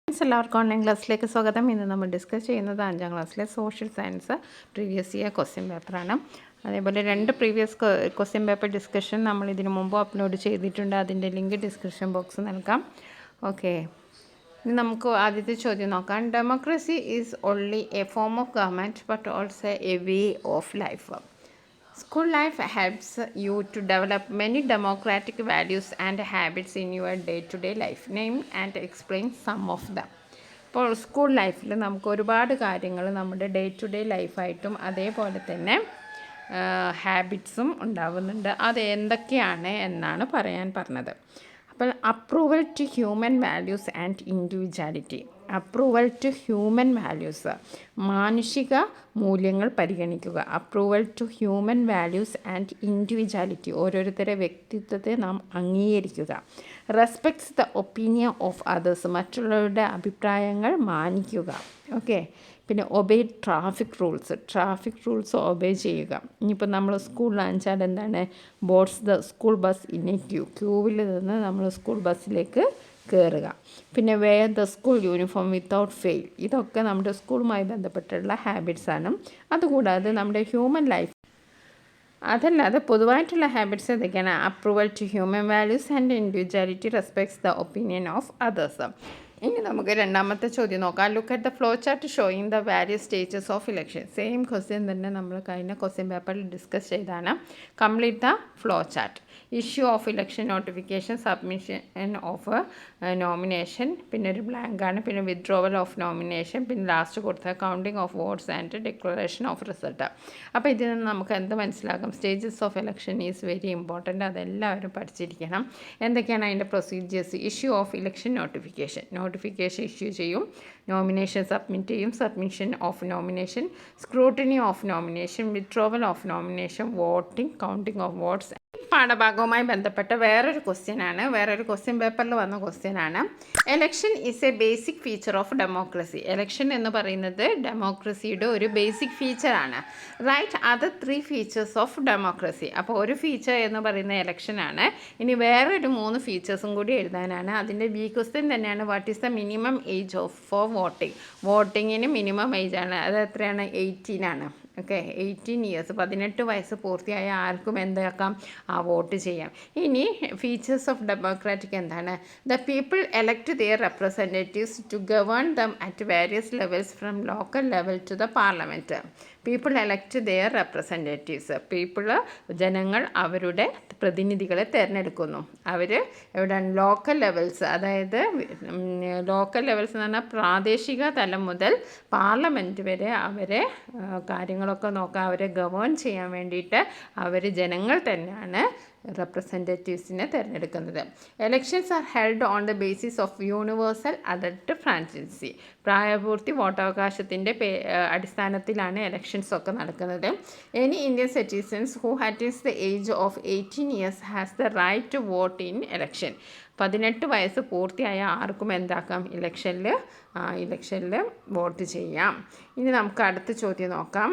എല്ലാവർക്കും ഓൺലൈൻ ക്ലാസ്സിലേക്ക് സ്വാഗതം. ഇന്ന് നമ്മൾ ഡിസ്കസ് ചെയ്യുന്നത് 5ാം ക്ലാസ്സിലെ social science previous year question പേപ്പറാണ്. അതേപോലെ 2 പ്രീവിയസ് ക്വസ്റ്റ്യൻ പേപ്പർ ഡിസ്കഷൻ നമ്മൾ ഇതിനു മുമ്പ് അപ്ലോഡ് ചെയ്തിട്ടുണ്ട്. അതിൻ്റെ ലിങ്ക് ഡിസ്ക്രിപ്ഷൻ ബോക്സ് നൽകാം. ഓക്കെ, ഇനി നമുക്ക് ആദ്യത്തെ ചോദ്യം നോക്കാം. Democracy is only A form of government but also a way of life. School life helps you to develop many democratic values and habits in your day-to-day life. Name and explain some of them. അപ്പോൾ school ലൈഫിൽ നമുക്ക് ഒരുപാട് കാര്യങ്ങൾ നമ്മുടെ day to day ലൈഫായിട്ടും അതേപോലെ തന്നെ ഹാബിറ്റ്സും ഉണ്ടാവുന്നുണ്ട്. അത് എന്തൊക്കെയാണ് എന്നാണ് പറയാൻ പറഞ്ഞത്. അപ്പോൾ approval to human values and individuality. Approval to human values, മാനുഷിക മൂല്യങ്ങൾ പരിഗണിക്കുക. Approval to human values and individuality, ഓരോരുത്തരുടെ വ്യക്തിത്വത്തെ നാം അംഗീകരിക്കുക. Respects the opinion of others, മറ്റുള്ളവരുടെ അഭിപ്രായങ്ങൾ മാനിക്കുക. ഓക്കെ, പിന്നെ ഒബേ ട്രാഫിക് റൂൾസ് ഒബേ ചെയ്യുക. ഇനിയിപ്പോൾ നമ്മൾ സ്കൂളിലാണെച്ചാൽ എന്താണ്, boards the school bus in a ക്യൂവിൽ നിന്ന് നമ്മൾ സ്കൂൾ ബസ്സിലേക്ക് കയറുക. പിന്നെ wear the school uniform without fail. ഇതൊക്കെ നമ്മുടെ സ്കൂളുമായി ബന്ധപ്പെട്ടുള്ള ഹാബിറ്റ്സാണ്. അതുകൂടാതെ നമ്മുടെ ഹ്യൂമൻ ലൈഫ് അതല്ലാതെ പൊതുവായിട്ടുള്ള ഹാബിറ്റ്സ് ഏതൊക്കെയാണ്? Approval to human values and individuality, respects the opinion of others. ഇനി നമുക്ക് രണ്ടാമത്തെ ചോദ്യം നോക്കാം. Look at the flow chart showing the various stages of election. Same question തന്നെ നമ്മൾ കഴിഞ്ഞ ക്വസ്റ്റ്യൻ പേപ്പറിൽ ഡിസ്കസ് ചെയ്താണ്. Complete the flow chart. Issue of election notification, submission of nomination, പിന്നെ ഒരു ബ്ലാങ്കാണ്, പിന്നെ വിത്ഡ്രോവൽ ഓഫ് നോമിനേഷൻ, പിന്നെ ലാസ്റ്റ് കൊടുത്ത counting of votes and declaration of result. അപ്പോൾ ഇതിൽ നിന്ന് നമുക്ക് എന്ത് മനസ്സിലാകും? Stages of election is very important. അതെല്ലാവരും പഠിച്ചിരിക്കണം. എന്തൊക്കെയാണ് അതിൻ്റെ procedures? Issue of election notification issue ചെയ്യും, നോമിനേഷൻ സബ്മിറ്റ് ചെയ്യും, submission of nomination, scrutiny of nomination, withdrawal of nomination, voting, counting of votes. പാഠഭാഗവുമായി ബന്ധപ്പെട്ട വേറൊരു ക്വസ്റ്റ്യൻ പേപ്പറിൽ വന്ന ക്വസ്റ്റ്യനാണ്. Election is a basic feature of democracy. Election എന്ന് പറയുന്നത് ഡെമോക്രസിയുടെ ഒരു ബേസിക് ഫീച്ചറാണ്. Write other 3 features of democracy. അപ്പോൾ ഒരു ഫീച്ചർ എന്ന് പറയുന്ന എലക്ഷനാണ്. ഇനി വേറൊരു 3 ഫീച്ചേഴ്സും കൂടി എഴുതാനാണ്. അതിൻ്റെ ബി ക്വസ്റ്റ്യൻ തന്നെയാണ്. What is the minimum age for voting. വോട്ടിങ്ങിന് മിനിമം ഏജാണ്. അത് എത്രയാണ്? 18 ആണ്. ഓക്കെ, 18 ഇയേഴ്സ്, 18 വയസ്സ് പൂർത്തിയായ ആർക്കും എന്താക്കാം? വോട്ട് ചെയ്യാം. ഇനി ഫീച്ചേഴ്സ് ഓഫ് ഡെമോക്രാറ്റിക് എന്താണ്? The people elect their representatives to govern them at various levels from local level to the parliament. People elect their representatives. ജനങ്ങൾ അവരുടെ പ്രതിനിധികളെ തിരഞ്ഞെടുക്കുന്നു. അവർ എവിടെയാണ്? ലോക്കൽ ലെവൽസ്, അതായത് ലോക്കൽ ലെവൽസ് എന്ന് പറഞ്ഞാൽ പ്രാദേശിക തലം മുതൽ പാർലമെൻറ്റ് വരെ അവരെ കാര്യങ്ങളൊക്കെ നോക്കാൻ, അവരെ ഗവേൺ ചെയ്യാൻ വേണ്ടിയിട്ട് ജനങ്ങൾ തന്നെയാണ് റെപ്രസെൻറ്റേറ്റീവ്സിനെ തിരഞ്ഞെടുക്കുന്നത്. Elections are held on the basis of universal adult franchise. പ്രായപൂർത്തി വോട്ടവകാശത്തിൻ്റെ അടിസ്ഥാനത്തിലാണ് എലക്ഷൻസ് ഒക്കെ നടക്കുന്നത്. Any Indian citizens who attains the age of 18 years has the right to vote in election. 18 വയസ്സ് പൂർത്തിയായ ആർക്കും എന്താക്കാം? ഇലക്ഷനിൽ വോട്ട് ചെയ്യാം. ഇനി നമുക്ക് അടുത്ത ചോദ്യം നോക്കാം.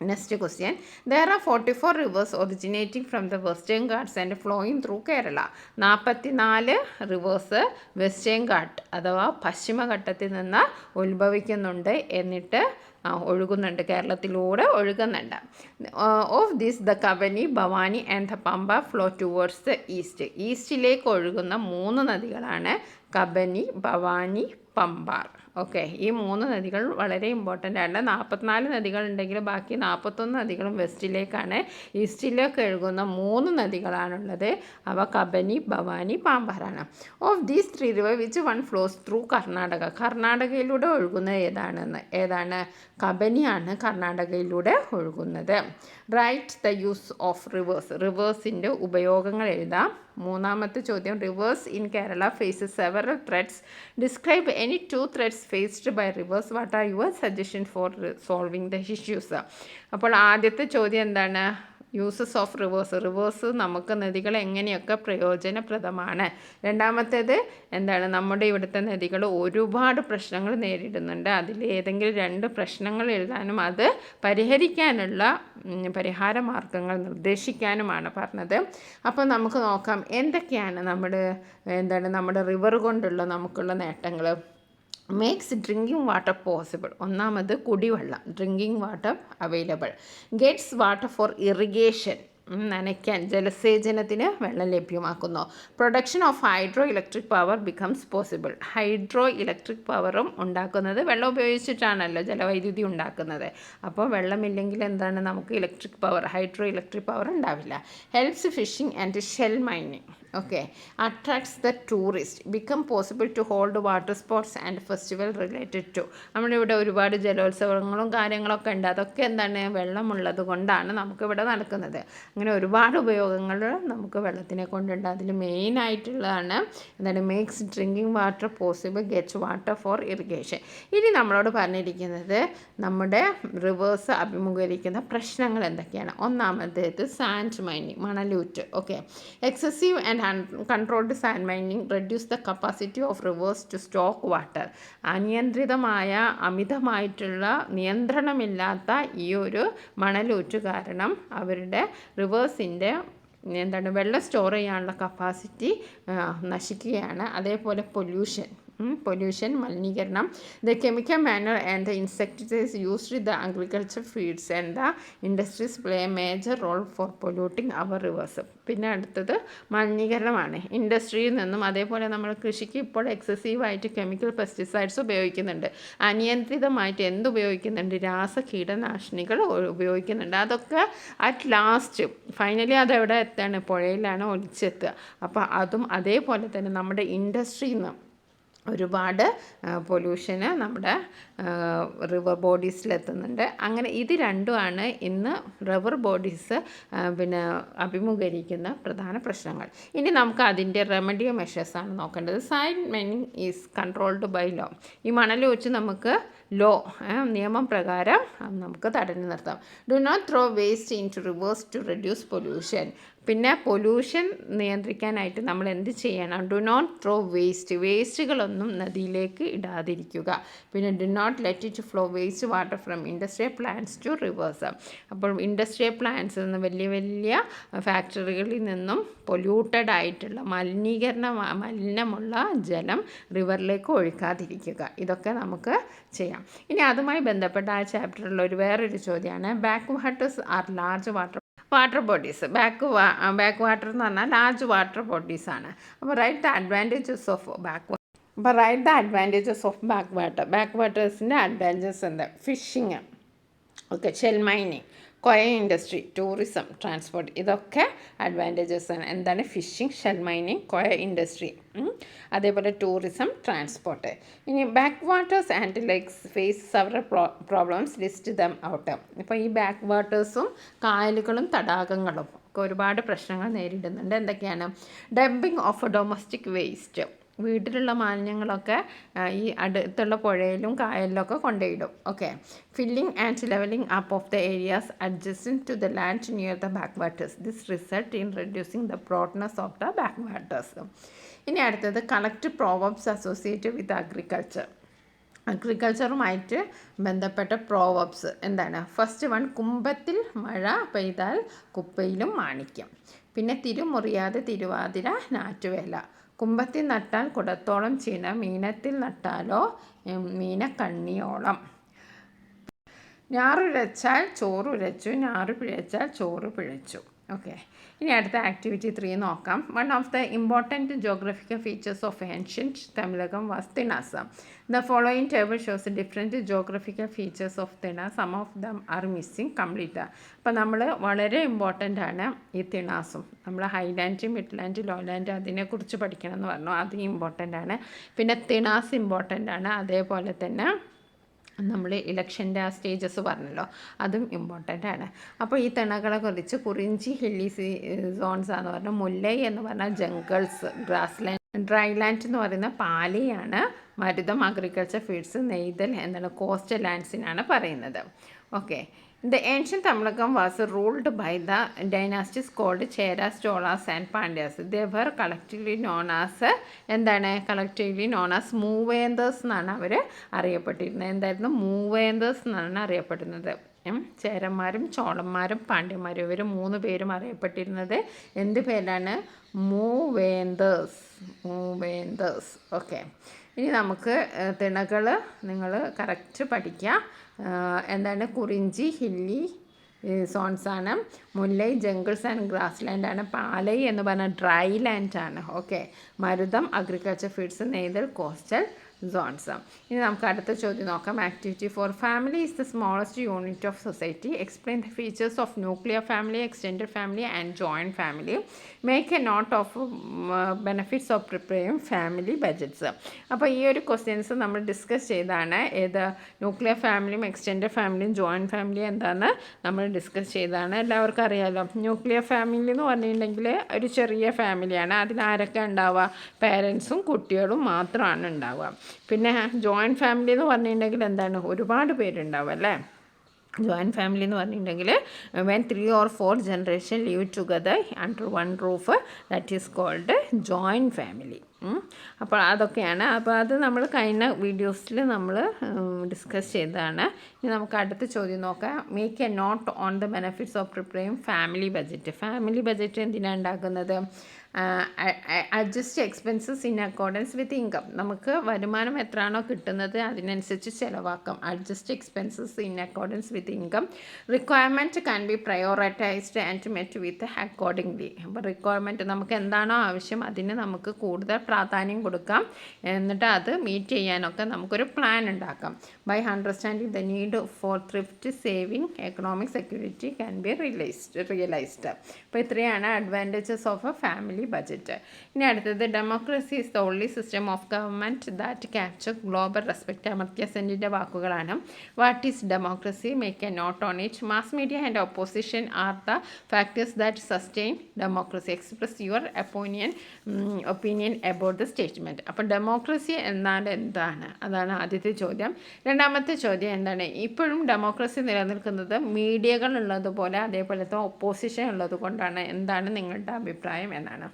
Next question. There are 44 rivers originating from the Western Ghats and flowing through Kerala. 44 rivers Western Ghat അഥവാ പശ്ചിമഘട്ടത്തിൽ നിന്ന് ഉത്ഭവിക്കുന്നുണ്ട്, എന്നിട്ട് ഒഴുകുന്നുണ്ട്, കേരളത്തിലൂടെ ഒഴുകുന്നുണ്ട്. Of this the Kabani, Bhavani and the Pampa flow towards the east. ഈസ്റ്റിലേക്ക് ഒഴുകുന്ന 3 നദികളാണ് കബനി, ഭവാനി, പമ്പാർ. ഓക്കെ, ഈ 3 നദികൾ വളരെ ഇമ്പോർട്ടൻ്റ് ആണ്. 44 നദികളുണ്ടെങ്കിൽ ബാക്കി 41 നദികളും വെസ്റ്റിലേക്കാണ്. ഈസ്റ്റിലേക്ക് ഒഴുകുന്ന 3 നദികളാണുള്ളത്. അവ കബനി, ഭവാനി, പാമ്പാറാണ്. Of these 3 river which one flows through Karnataka. കർണാടകയിലൂടെ ഒഴുകുന്നത് ഏതാണ്? കബനിയാണ് കർണാടകയിലൂടെ ഒഴുകുന്നത്. റൈറ്റ് ദ യൂസ് ഓഫ് റിവേഴ്സിൻ്റെ ഉപയോഗങ്ങൾ എഴുതാം. മൂന്നാമത്തെ ചോദ്യം. Rivers in Kerala faces several threats. Describe any 2 threats faced by rivers. What are your suggestion for solving the issues? അപ്പോൾ ആദ്യത്തെ ചോദ്യം എന്താണ്? യൂസസ് ഓഫ് റിവേഴ്സ് നമുക്ക് നദികൾ എങ്ങനെയൊക്കെ പ്രയോജനപ്രദമാണ്. രണ്ടാമത്തേത് എന്താണ്? നമ്മുടെ ഇവിടുത്തെ നദികൾ ഒരുപാട് പ്രശ്നങ്ങൾ നേരിടുന്നുണ്ട്. അതിൽ ഏതെങ്കിലും 2 പ്രശ്നങ്ങൾ എഴുതാനും അത് പരിഹരിക്കാനുള്ള പരിഹാര മാർഗങ്ങൾ നിർദ്ദേശിക്കാനുമാണ് പറഞ്ഞത്. അപ്പോൾ നമുക്ക് നോക്കാം എന്തൊക്കെയാണ് നമ്മുടെ റിവർ കൊണ്ടുള്ള നമുക്കുള്ള നേട്ടങ്ങൾ. Makes drinking water possible. ഒന്നാമത് കുടിവെള്ളം, drinking water available. Gets water for irrigation, നനയ്ക്കാൻ ജലസേചനത്തിന് വെള്ളം ലഭ്യമാക്കുന്നു. Production of hydro electric power becomes possible. Hydro electric പവറും ഉണ്ടാക്കുന്നത് വെള്ളം ഉപയോഗിച്ചിട്ടാണല്ലോ ജലവൈദ്യുതി ഉണ്ടാക്കുന്നത്. അപ്പോൾ വെള്ളമില്ലെങ്കിൽ എന്താണ്, നമുക്ക് electric power, hydro electric power ഉണ്ടാവില്ല. Helps fishing and shell mining. Okay. Attracts the tourist. Become possible to hold water sports and festival related to. നമ്മളിവിടെ ഒരുപാട് ജലോത്സവങ്ങളും കാര്യങ്ങളൊക്കെ ഉണ്ട്. അതൊക്കെ എന്താണ്, വെള്ളമുള്ളത് കൊണ്ടാണ് നമുക്കിവിടെ നടക്കുന്നത്. അങ്ങനെ ഒരുപാട് ഉപയോഗങ്ങൾ നമുക്ക് വെള്ളത്തിനെ കൊണ്ടുണ്ട്. അതിൽ മെയിനായിട്ടുള്ളതാണ് എന്താണ്, makes drinking water possible, gets water for irrigation. ഇനി നമ്മളോട് പറഞ്ഞിരിക്കുന്നത് നമ്മുടെ റിവേഴ്സ് അഭിമുഖീകരിക്കുന്ന പ്രശ്നങ്ങൾ എന്തൊക്കെയാണ്. ഒന്നാമത്തേത് സാൻഡ് മൈനിങ്, മണലൂറ്റ്. Okay. Excessive and controlled sand mining reduce the capacity of rivers to stock water. അനിയന്ത്രിതമായ, അമിതമായിട്ടുള്ള, നിയന്ത്രണമില്ലാത്ത ഈ ഒരു മണലൂറ്റ് കാരണം അവരുടെ റിവേഴ്സിൻ്റെ എന്താണ്, വെള്ളം സ്റ്റോർ ചെയ്യാനുള്ള കപ്പാസിറ്റി നശിക്കുകയാണ്. അതേപോലെ പൊല്യൂഷൻ, മലിനീകരണം. The chemical manure and the insecticides used the agriculture fields and the industries play a major role for polluting our rivers. പിന്നെ അടുത്തത് മലിനീകരണമാണ്. ഇൻഡസ്ട്രിയിൽ നിന്നും, അതേപോലെ നമ്മൾ കൃഷിക്ക് ഇപ്പോൾ എക്സസീവായിട്ട് കെമിക്കൽ പെസ്റ്റിസൈഡ്സ് ഉപയോഗിക്കുന്നുണ്ട്. അനിയന്ത്രിതമായിട്ട് ഉപയോഗിക്കുന്നുണ്ട്, കീടനാശിനികൾ ഉപയോഗിക്കുന്നുണ്ട്. അതൊക്കെ അറ്റ് ലാസ്റ്റ് ഫൈനലി അതെവിടെ എത്താണ്, പുഴയിലാണ് ഒലിച്ചെത്തുക. അപ്പോൾ അതും അതേപോലെ തന്നെ നമ്മുടെ ഇൻഡസ്ട്രിയിൽ നിന്ന് ഒരുപാട് പൊല്യൂഷന് നമ്മുടെ റിവർ ബോഡീസിലെത്തുന്നുണ്ട്. അങ്ങനെ ഇത് രണ്ടുമാണ് ഇന്ന് റിവർ ബോഡീസ് അഭിമുഖീകരിക്കുന്ന പ്രധാന പ്രശ്നങ്ങൾ. ഇനി നമുക്ക് അതിൻ്റെ റെമഡിയോ മെഷേഴ്സാണ് നോക്കേണ്ടത്. Sand mining is controlled by law. ഈ മണൽ വെച്ച് നമുക്ക് നിയമം പ്രകാരം നമുക്ക് തടഞ്ഞു നിർത്താം. Do not throw waste into rivers to reduce pollution. പിന്നെ പൊല്യൂഷൻ നിയന്ത്രിക്കാനായിട്ട് നമ്മൾ എന്ത് ചെയ്യണം, ഡു നോട്ട് ത്രോ വേസ്റ്റുകളൊന്നും നദിയിലേക്ക് ഇടാതിരിക്കുക. പിന്നെ do not let it flow waste water from industrial plants to rivers. അപ്പോൾ ഇൻഡസ്ട്രിയൽ പ്ലാന്റ്സിൽ നിന്ന്, വലിയ വലിയ ഫാക്ടറികളിൽ നിന്നും പൊല്യൂട്ടഡ് ആയിട്ടുള്ള മലിനമുള്ള ജലം റിവറിലേക്ക് ഒഴുക്കാതിരിക്കുക. ഇതൊക്കെ നമുക്ക് ചെയ്യാം. ഇനി അതുമായി ബന്ധപ്പെട്ട ആ ചാപ്റ്ററിലുള്ള വേറൊരു ചോദ്യമാണ്, back waters are large water bodies. Back water എന്ന് പറഞ്ഞാൽ ലാർജ് വാട്ടർ ബോഡീസാണ്. അപ്പോൾ write the advantages of back water. Back വാട്ടേഴ്സിൻ്റെ അഡ്വാൻറ്റേജസ് എന്താ? Fishing, okay, shell mining, coir industry, tourism, transport, ഇതൊക്കെ അഡ്വാൻറ്റേജസ് ആണ്. എന്താണ്? Fishing, shell mining, coir industry, അതേപോലെ ടൂറിസം, ട്രാൻസ്പോർട്ട്. ഇനി back waters and lakes face several problems, list them out. ഇപ്പോൾ ഈ back വാട്ടേഴ്സും കായലുകളും തടാകങ്ങളും ഒക്കെ ഒരുപാട് പ്രശ്നങ്ങൾ നേരിടുന്നുണ്ട്. എന്തൊക്കെയാണ്? Dumping of domestic waste. വീട്ടിലുള്ള മാലിന്യങ്ങളൊക്കെ ഈ അടുത്തുള്ള പുഴയിലും കായലിലൊക്കെ കൊണ്ടുപോയിടും. Okay. Filling and levelling up of the areas adjacent to the land near the back waters. This result in reducing the broadness of the back waters. ഇനി അടുത്തത് കളക്ട് പ്രോവർബ്സ് അസോസിയേറ്റഡ് വിത്ത് അഗ്രികൾച്ചറുമായിട്ട് ബന്ധപ്പെട്ട പ്രോവർബ്സ് എന്താണ്? First one, കുംഭത്തിൽ മഴ പെയ്താൽ കുപ്പയിലും മാണിക്യം. പിന്നെ തിരുമുറിയാതെ തിരുവാതിര ഞാറ്റുവേല. കുംഭത്തിൽ നട്ടാൽ കുടത്തോളം ചീന, മീനത്തിൽ നട്ടാലോ മീനക്കണ്ണിയോളം. ഞാറുരച്ചാൽ ചോറുരച്ചു, ഞാറ് പിഴച്ചാൽ ചോറ് പിഴച്ചു. ഓക്കെ. ഇനി അടുത്ത ആക്ടിവിറ്റി 3 നോക്കാം. One of the important geographical features of ancient Tamilakam was tinais. The following table shows different geographical features of tinai. Some of them are missing complete. അപ്പോൾ നമ്മൾ വളരെ ഇമ്പോർട്ടൻ്റ് ആണ് ഈ തിണാസും. നമ്മൾ ഹൈലാൻഡ്, മിഡ്ലാൻഡ്, ലോലാൻഡ് അതിനെക്കുറിച്ച് പഠിക്കണം എന്ന് പറഞ്ഞു. അത് ഇമ്പോർട്ടൻ്റ് ആണ്. പിന്നെ തിണാസ് ഇമ്പോർട്ടൻ്റ് ആണ്. അതേപോലെ തന്നെ നമ്മൾ ഇലക്ഷൻ്റെ ആ സ്റ്റേജസ് പറഞ്ഞല്ലോ, അതും ഇമ്പോർട്ടൻ്റ് ആണ്. അപ്പോൾ ഈ തിണകളെ കുറിച്ച് കുറിഞ്ചി ഹില്ലി സോൺസ് എന്ന് പറഞ്ഞാൽ, മുല്ലൈ എന്ന് പറഞ്ഞാൽ ജംഗിൾസ്, ഗ്രാസ്ലാൻഡ്, ഡ്രൈലാൻഡ് എന്ന് പറയുന്ന പാലിയാണ്, മരുതം അഗ്രികൾച്ചർ ഫീൽഡ്സ്, നെയ്തൽ എന്നുള്ള കോസ്റ്റൽ ലാൻഡ്സിനാണ് പറയുന്നത്. Okay. The ancient Tamilakam was ruled by the dynasties called Cheras, Cholas and Pandyas. They were collectively known as മൂവേന്തേഴ്സ് എന്നാണ് അവർ അറിയപ്പെട്ടിരുന്നത്. എന്തായിരുന്നു? മൂവേന്തേഴ്സ് എന്നാണ് അറിയപ്പെടുന്നത്. ചേരന്മാരും ചോളന്മാരും പാണ്ഡ്യന്മാരും ഇവർ 3 പേരും അറിയപ്പെട്ടിരുന്നത് എന്ത് പേരാണ്? മൂവേന്തേഴ്സ്. ഓക്കെ. ഇനി നമുക്ക് തിണകൾ നിങ്ങൾ കറക്റ്റ് പഠിക്കുക. എന്താണ് കുറിഞ്ചി, ഹില്ലി സോൺസ് ആണ്. Mullai jungles and grass land ആണ്. പാലൈ എന്ന് പറഞ്ഞാൽ ഡ്രൈ ലാൻഡ് ആണ്. Okay. Marutham agriculture fields, Neithal coastal zones. ഇനി നമുക്ക് അടുത്ത ചോദ്യം നോക്കാം. Activity 4. Family is the smallest unit of society. Explain the features of nuclear family, extended family and joint family. Make a note of benefits of preparing family budgets. അപ്പോൾ ഈ ഒരു questions നമ്മൾ discuss ചെയ്താണ്. ഏത് ന്യൂക്ലിയർ ഫാമിലിയും extended ഫാമിലിയും joint ഫാമിലിയും എന്താണെന്ന് നമ്മൾ ഡിസ്കസ് ചെയ്താണ്. എല്ലാവർക്കും അറിയാമല്ലോ. ന്യൂക്ലിയർ ഫാമിലി എന്ന് പറഞ്ഞിട്ടുണ്ടെങ്കിൽ ഒരു ചെറിയ ഫാമിലിയാണ്. അതിലാരൊക്കെ ഉണ്ടാവുക? പേരൻസും കുട്ടികളും മാത്രമാണ് ഉണ്ടാവുക. പിന്നെ ജോയിൻറ്റ് ഫാമിലി എന്ന് പറഞ്ഞിട്ടുണ്ടെങ്കിൽ എന്താണ്? ഒരുപാട് പേരുണ്ടാവും അല്ലേ. ജോയിൻറ്റ് ഫാമിലി എന്ന് പറഞ്ഞിട്ടുണ്ടെങ്കിൽ when 3 or 4 generation live together under one roof, that is called joint family. അപ്പോൾ അതൊക്കെയാണ്. അപ്പോൾ അത് നമ്മൾ കഴിഞ്ഞ വീഡിയോസിൽ നമ്മൾ ഡിസ്കസ് ചെയ്തതാണ്. ഇനി നമുക്ക് അടുത്ത ചോദ്യം നോക്കാം. Make a note on the benefits of preparing family budget. Family budget എന്തിനാണ് ഉണ്ടാക്കുന്നത്? Adjust expenses in accordance with income. നമുക്ക് വരുമാനം എത്രയാണോ കിട്ടുന്നത് അതിനനുസരിച്ച് ചിലവാക്കാം. Adjust expenses in accordance with income. Requirement can be prioritised and met with accordingly. അപ്പോൾ requirement നമുക്ക് എന്താണോ ആവശ്യം അതിന് നമുക്ക് കൂടുതൽ പ്രാധാന്യം കൊടുക്കാം. എന്നിട്ട് അത് മീറ്റ് ചെയ്യാനൊക്കെ നമുക്കൊരു പ്ലാൻ ഉണ്ടാക്കാം. By understanding the need for thrift, saving, economic security can be realised. അപ്പോൾ ഇത്രയാണ് advantages of a family budget. ഇനി അടുത്തത് democracy is the only system of government that capture global respect. Amartya സെന്നിൻ്റെ വാക്കുകളാണ്. What is democracy? Make a note on it. Mass media and opposition are the factors that sustain democracy. Express your opinion about the statement. അപ്പോൾ democracy എന്നാൽ എന്താണ്? അതാണ് ആദ്യത്തെ ചോദ്യം. രണ്ടാമത്തെ ചോദ്യം എന്താണ്? ഇപ്പോഴും ഡെമോക്രസി നിലനിൽക്കുന്നത് മീഡിയകൾ ഉള്ളതുപോലെ അതേപോലത്തെ ഒപ്പോസിഷൻ ഉള്ളത് കൊണ്ടാണ്. എന്താണ് നിങ്ങളുടെ അഭിപ്രായം എന്നാണ്.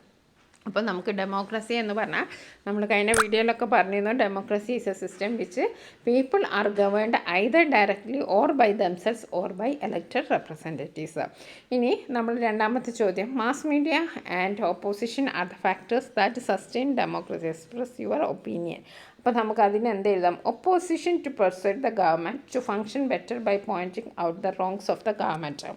അപ്പോൾ നമുക്ക് ഡെമോക്രസി എന്ന് പറഞ്ഞാൽ നമ്മൾ കഴിഞ്ഞ വീഡിയോയിലൊക്കെ പറഞ്ഞിരുന്നു. Democracy is a system which people are governed either directly or by themselves or by elected representatives. ഇനി നമ്മൾ രണ്ടാമത്തെ ചോദ്യം. Mass media and opposition are the factors that sustain democracy. Express your opinion. അപ്പോൾ നമുക്ക് അതിന് എന്ത് എഴുതാം? Opposition to persuade the government to function better by pointing out the wrongs of the government.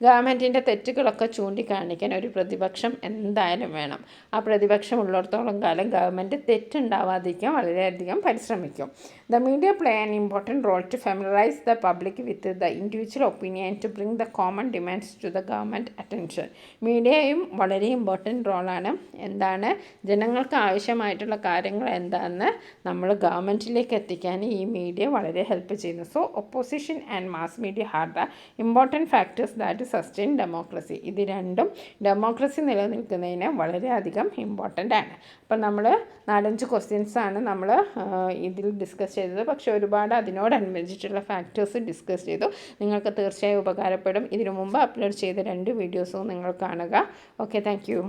ഗവൺമെൻറ്റിൻ്റെ തെറ്റുകളൊക്കെ ചൂണ്ടിക്കാണിക്കാൻ ഒരു പ്രതിപക്ഷം എന്തായാലും വേണം. ആ പ്രതിപക്ഷം ഉള്ളിടത്തോളം കാലം ഗവൺമെൻറ് തെറ്റുണ്ടാവാതിരിക്കാൻ വളരെയധികം പരിശ്രമിക്കും. The media play an important role to familiarise the public with the individual opinion to bring the common demands to the government attention. മീഡിയയും വളരെ ഇമ്പോർട്ടൻറ്റ് റോളാണ്. എന്താണ് ജനങ്ങൾക്ക് ആവശ്യമായിട്ടുള്ള കാര്യങ്ങൾ എന്താണെന്ന് നമ്മൾ ഗവൺമെൻറ്റിലേക്ക് എത്തിക്കാൻ ഈ മീഡിയ വളരെ ഹെൽപ്പ് ചെയ്യുന്നു. So opposition and mass media are the important factors that sustain democracy. ഇത് രണ്ടും ഡെമോക്രസി നിലനിൽക്കുന്നതിന് വളരെയധികം ഇമ്പോർട്ടൻ്റ് ആണ്. അപ്പം നമ്മൾ 4-5 ക്വസ്റ്റ്യൻസാണ് നമ്മൾ ഇതിൽ ഡിസ്കസ് ചെയ്തത്. പക്ഷേ ഒരുപാട് അതിനോടനുബന്ധിച്ചിട്ടുള്ള ഫാക്ടേഴ്സ് ഡിസ്കസ് ചെയ്തു. നിങ്ങൾക്ക് തീർച്ചയായും ഉപകാരപ്പെടും. ഇതിനു മുമ്പ് അപ്ലോഡ് ചെയ്ത 2 വീഡിയോസും നിങ്ങൾ കാണുക. Okay, thank you.